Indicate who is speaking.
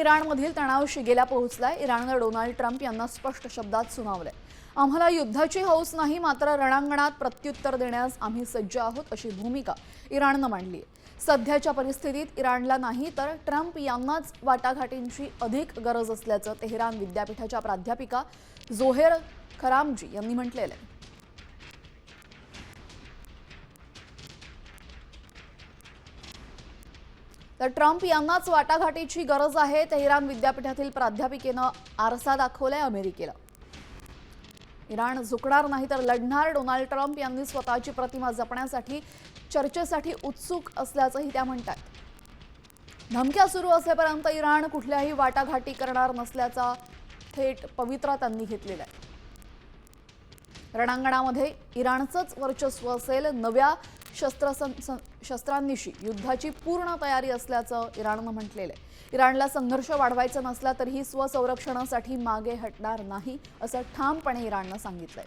Speaker 1: इराणमधील तणाव शिगेला पोहोचलाय। इराणनं डोनाल्ड ट्रम्प यांना स्पष्ट शब्दात सुनावलंय। आम्हाला युद्धाची हौस नाही, मात्र रणांगणात प्रत्युत्तर देण्यास आम्ही सज्ज आहोत, अशी भूमिका इराणनं मांडली आहे। सध्याच्या परिस्थितीत इराणला नाही तर ट्रम्प यांनाच वाटाघाटींची अधिक गरज असल्याचं तेहरान विद्यापीठाच्या प्राध्यापिका जोहेर खरामजी यांनी म्हटलेलं आहे। तर ट्रम्प यांनाच वाटाघाटीची गरज आहे, तेहरान विद्यापीठातील प्राध्यापिकेनं आरसा दाखवलाय अमेरिकेला। इराण झुकणार नाही तर लढणार, डोनाल्ड ट्रम्प यांनी स्वतःची प्रतिमा जपण्यासाठी चर्चेसाठी उत्सुक असल्याचंही त्या म्हणतात। धमक्या सुरू असेपर्यंत इराण कुठल्याही वाटाघाटी करणार नसल्याचा थेट पवित्रा त्यांनी घेतलेला आहे। रणांगणामध्ये इराणचंच वर्चस्व असेल, नव्या शस्त्रांनिशी युद्धाची पूर्ण तयारी असल्याचं इराणनं म्हटलेलं आहे। इराणला संघर्ष वाढवायचा नसला तरीही स्वसंरक्षणासाठी मागे हटणार नाही, असं ठामपणे इराणनं सांगितलंय।